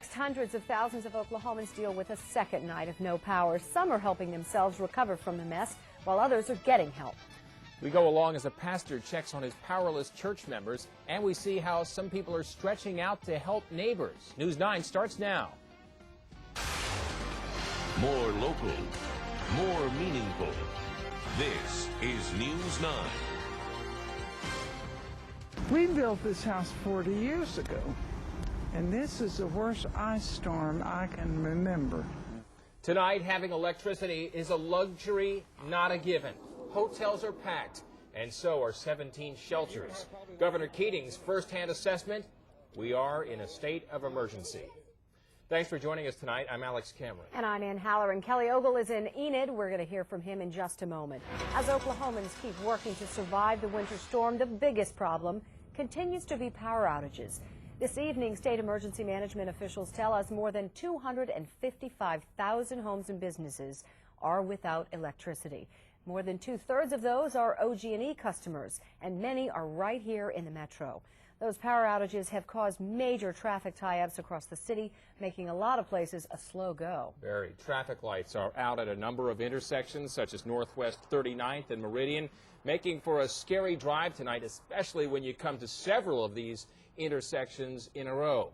Hundreds of thousands of Oklahomans deal with a second night of no power. Some are helping themselves recover from the mess, while others are getting help. We go along as a pastor checks on his powerless church members, and we see how some people are stretching out to help neighbors. News 9 starts now. More local, more meaningful. This is News 9. We built this house 40 years ago, and this is the worst ice storm I can remember. Tonight, having electricity is a luxury, not a given. Hotels are packed, and so are 17 shelters. Governor Keating's first-hand assessment, we are in a state of emergency. Thanks for joining us tonight. I'm Alex Cameron. And I'm Ann Haller, and Kelly Ogle is in Enid. We're going to hear from him in just a moment. As Oklahomans keep working to survive the winter storm, the biggest problem continues to be power outages. This evening, state emergency management officials tell us more than 255,000 homes and businesses are without electricity. More than two-thirds of those are OG&E customers, and many are right here in the metro. Those power outages have caused major traffic tie-ups across the city, making a lot of places a slow go. Very. Traffic lights are out at a number of intersections, such as Northwest 39th and Meridian, making for a scary drive tonight, especially when you come to several of these intersections in a row.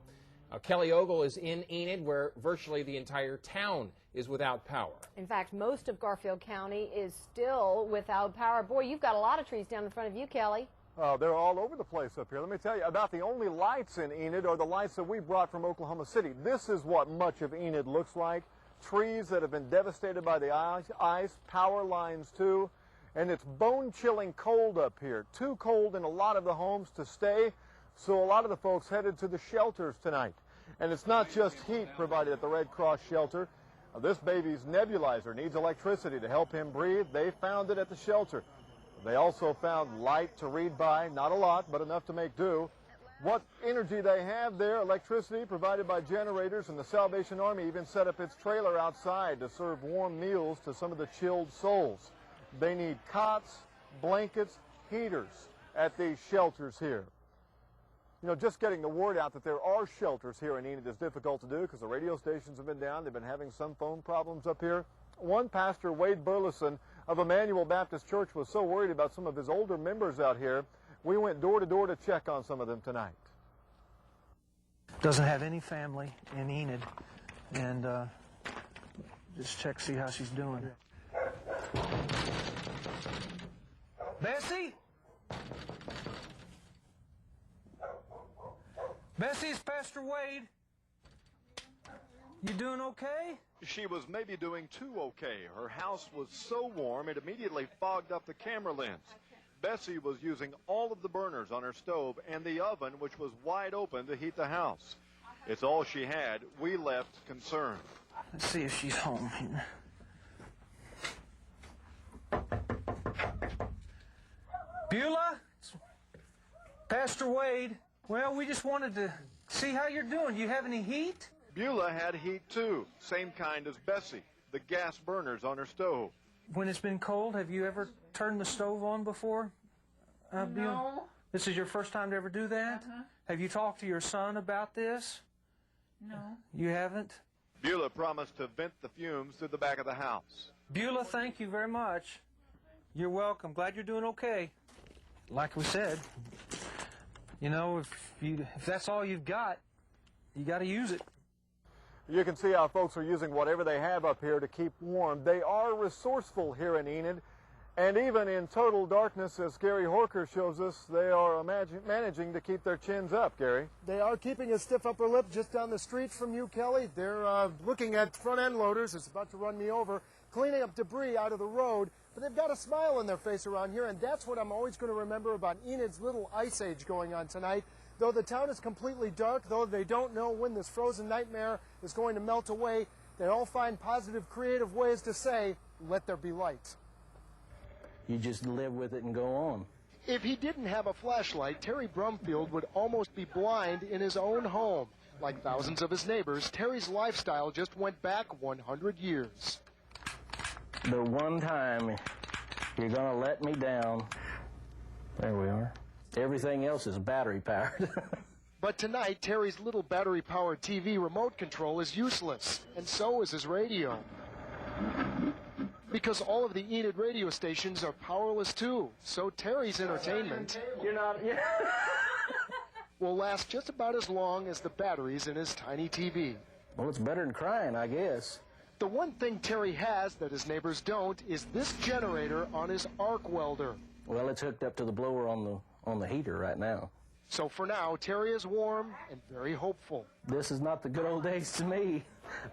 Kelly Ogle is in Enid, where virtually the entire town is without power. In fact, most of Garfield County is still without power. Boy, you've got a lot of trees down in front of you, Kelly. They're all over the place up here. Let me tell you, about the only lights in Enid are the lights that we brought from Oklahoma City. This is what much of Enid looks like. Trees that have been devastated by the ice, power lines too, and it's bone-chilling cold up here. Too cold in a lot of the homes to stay, so a lot of the folks headed to the shelters tonight. And it's not just heat provided at the Red Cross shelter. This baby's nebulizer needs electricity to help him breathe. They found it at the shelter. They also found light to read by, not a lot, but enough to make do. What energy they have there, electricity provided by generators, and the Salvation Army even set up its trailer outside to serve warm meals to some of the chilled souls. They need cots, blankets, heaters at these shelters here. You know, just getting the word out that there are shelters here in Enid is difficult to do because the radio stations have been down. They've been having some phone problems up here. One pastor, Wade Burleson of Emmanuel Baptist Church, was so worried about some of his older members out here, we went door to door to check on some of them tonight. Doesn't have any family in Enid, and just check, see how she's doing. Bessie? Bessie, it's Pastor Wade. You doing okay? She was maybe doing too okay. Her house was so warm it immediately fogged up the camera lens. Bessie was using all of the burners on her stove and the oven, which was wide open, to heat the house. It's all she had. We left concerned. Let's see if she's home here. Beulah? It's Pastor Wade. Well, we just wanted to see how you're doing. Do you have any heat? Beulah had heat too, same kind as Bessie, the gas burners on her stove. When it's been cold, have you ever turned the stove on before? Beulah? No. This is your first time to ever do that? Have you talked to your son about this? No. You haven't? Beulah promised to vent the fumes through the back of the house. Beulah, thank you very much. You're welcome. Glad you're doing okay. Like we said, you know, if that's all you've got, you got to use it. You can see how folks are using whatever they have up here to keep warm. They are resourceful here in Enid, and even in total darkness, as Gary Horker shows us, they are managing to keep their chins up, Gary. They are keeping a stiff upper lip just down the street from you, Kelly. They're looking at front-end loaders. It's about to run me over, cleaning up debris out of the road. But they've got a smile on their face around here, and that's what I'm always going to remember about Enid's little ice age going on tonight. Though the town is completely dark, though they don't know when this frozen nightmare is going to melt away, they all find positive, creative ways to say, let there be light. You just live with it and go on. If he didn't have a flashlight, Terry Brumfield would almost be blind in his own home. Like thousands of his neighbors, Terry's lifestyle just went back 100 years. The one time you're going to let me down, there we are. Everything else is battery powered. But tonight, Terry's little battery-powered TV remote control is useless, and so is his radio. Because all of the Enid radio stations are powerless too, so Terry's entertainment will last just about as long as the batteries in his tiny TV. Well, it's better than crying, I guess. The one thing Terry has that his neighbors don't is this generator on his arc welder. Well, it's hooked up to the blower on the heater right now. So for now, Terry is warm and very hopeful. This is not the good old days to me.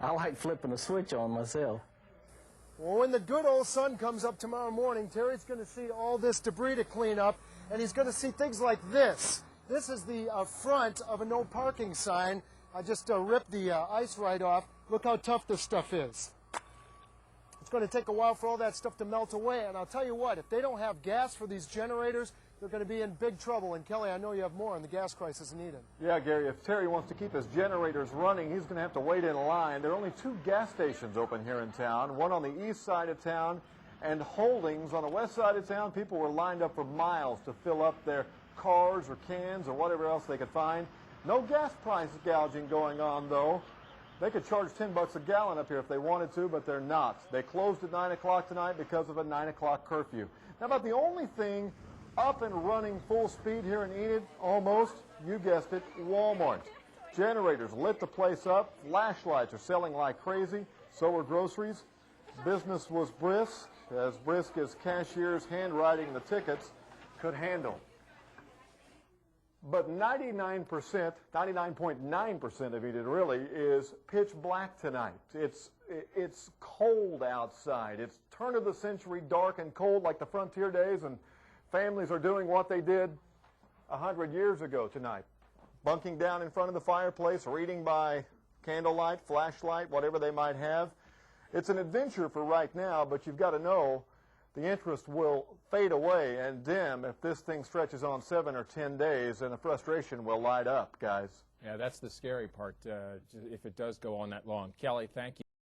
I like flipping a switch on myself. Well, when the good old sun comes up tomorrow morning, Terry's going to see all this debris to clean up, and he's going to see things like this. This is the front of a no parking sign. I just ripped the ice right off. Look how tough this stuff is. It's going to take a while for all that stuff to melt away, and I'll tell you what, if they don't have gas for these generators, they're going to be in big trouble. And Kelly, I know you have more on the gas crisis in Enid. Yeah, Gary, if Terry wants to keep his generators running, he's going to have to wait in line. There are only 2 gas stations open here in town, one on the east side of town and Holdings on the west side of town. People were lined up for miles to fill up their cars or cans or whatever else they could find. No gas price gouging going on, though. They could charge $10 a gallon up here if they wanted to, but they're not. They closed at 9 o'clock tonight because of a 9 o'clock curfew. Now, about the only thing up and running full speed here in Enid, almost, you guessed it, Walmart. Generators lit the place up. Flashlights are selling like crazy. So are groceries. Business was brisk as cashiers handwriting the tickets could handle. But 99%, 99.9% of Enid really is pitch black tonight. It's cold outside. It's turn of the century, dark and cold like the frontier days, and families are doing what they did 100 years ago tonight. Bunking down in front of the fireplace, reading by candlelight, flashlight, whatever they might have. It's an adventure for right now, but you've got to know the interest will fade away and dim if this thing stretches on 7 or 10 days, and the frustration will light up, guys. Yeah, that's the scary part, if it does go on that long. Kelly, thank you.